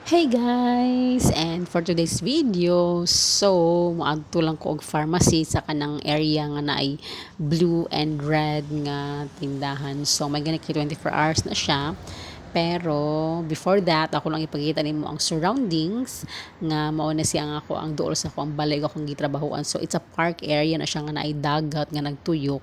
Hey guys! And for today's video, so maadto lang ko og pharmacy sa kanang area nga na ay blue and red nga tindahan. So may ganit 24 hours na siya. Pero before that, ako lang ipakita nimo ang surroundings nga mao na siya nga ako ang duol sa ako ang balay akong gitrabahoan. So it's a park area na siya nga naay dagat nga nagtuyok.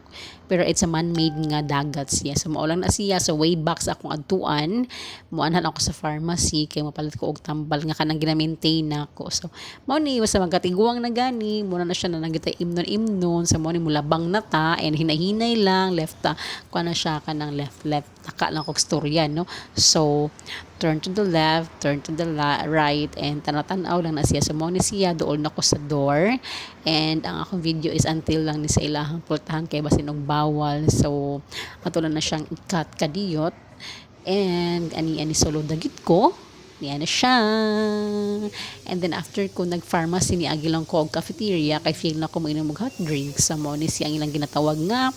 Pero it's a man-made nga dagat siya. So mao lang na siya. So way back sa akong adtuan, muanhan ako sa pharmacy kay mapalit ko og tambal nga kanang gina-maintain nako. So mao ni basta magkatiguang na gani, muna na siya na nagitay imnon-imnon sa mao ni mulabang na ta and hinahinay lang left ta kuha na siya kanang left taka lang kog storya no. So turn to the left, turn to the right, and tanatanaw lang na siya. So mao ni siya dool na ko sa door, and ang akong video is until lang ni sa ilahang pultahan kay basin og bawal. So ato na siyang ikat kadiyot, and ani solo dagit ko niya na siya. And then after ko nag-pharmacy ni agilang ko og cafeteria kay feel na ko mainom og hot drinks. Sa mo ni siyang ilang ginatawag nga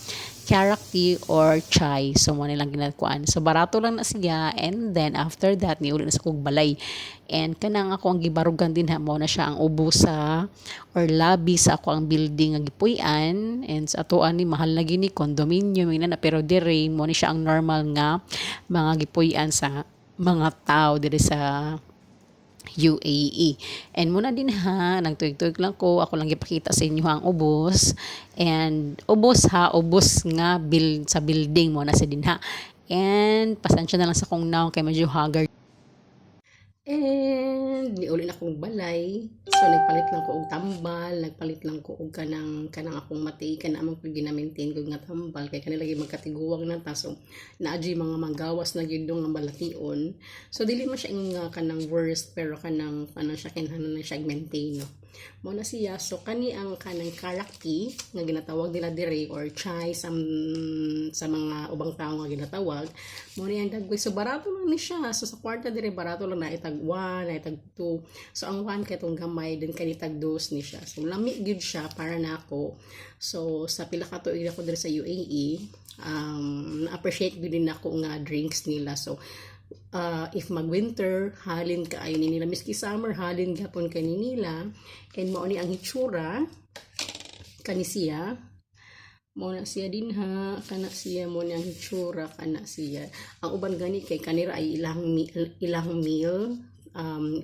carrot tea or chai. So mo nilang ginatkuan. So barato lang na siya, and then after that ni uli na sa kog balay. And kanang ako ang gibarugan din ha, mo na siya ang ubo sa or lobby sa ako ang building nga gipuy-an, and sa atoan ni mahal na gini condominium ina na, pero dire mo ni siya ang normal nga mga gipuy-an sa mga tao dire sa UAE. And muna din ha, nagtuig-tuig lang ko, ako lang ipakita sa inyo ang ubos. And ubos ha, ubos nga sa building mo na sa din ha. And pasensya na lang sa kong naong kay medyo haggard. And niuli na akong balay. So nagpalit lang ko og tambal, nagpalit lang ko og kanang akong mati kana among gina-maintain ko nga tambal kay kanila lagi magkatiguwang na ta. So naadji mga manggawas na gyud nga balation. So dili man siya nga kanang worst, pero kanang siya kinahanglan na siya maintain no. Mo na siya. So kani ang kanang karakti nga ginatawag nila dire or chai sa mga ubang tao nga ginatawag. Mo ni ang dagway. So barato lang ni siya. So sa kwarta dire barato lang na itag 1, na itag 2. So ang 1 kay tong gamay din kani tag 2 ni siya. So lami gyud siya para nako. So sa pila ka tuig ako dire sa UAE, na-appreciate gyud din ako nga drinks nila. So if mag-winter, halin ka ay nila. Miski summer, halin gapon ka nila. And mao ni ang hitsura kani siya. Mao na siya din ha. Kana siya mo ni ang hitsura kana siya. Ang uban gani kay kanira ay ilang meal.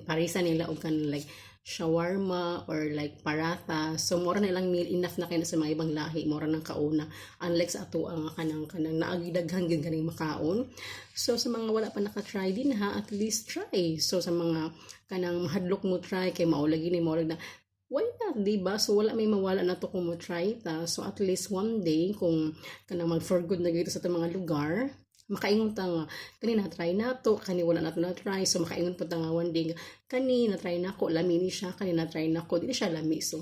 Parisa nila og kan like shawarma or like paratha. So mura na lang meal, enough na kayo sa mga ibang lahi, mura nang kauna, unlike sa ato ang kanang naagidaghan gyud ganing makaon. So sa mga wala pa naka-try din ha, at least try. So sa mga kanang mahadlok mo try kay mao lagi ni mura na why not, diba? So wala may mawala na to kung mo try ta. So at least one day kung kanang mag for good na gyud sa mga lugar, makaingon ta nga kani na try nato, kani wala nato na try. So makaingon po ta nga one day kani na try nako, lami ni siya, kani na try nako, dili siya lami. So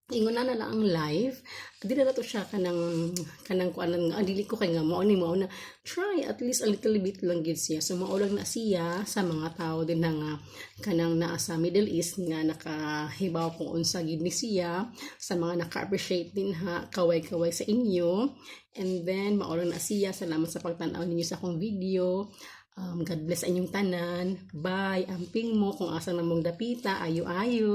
ingon na lang ang live, dili na to siya kanang kuanan nga dili ko kay nga mao na try at least a little bit lang gid siya. So mao lang na siya sa mga tao din na nga kanang naa sa Middle East nga nakahibaw kung unsa gid ni siya, sa mga naka-appreciate din ha, kaway-kaway sa inyo. And then mao lang na siya. Salamat sa pagtan-aw ninyo sa akong video. God bless inyong tanan. Bye. Amping mo kung asa namong dapita. Ayo-ayo.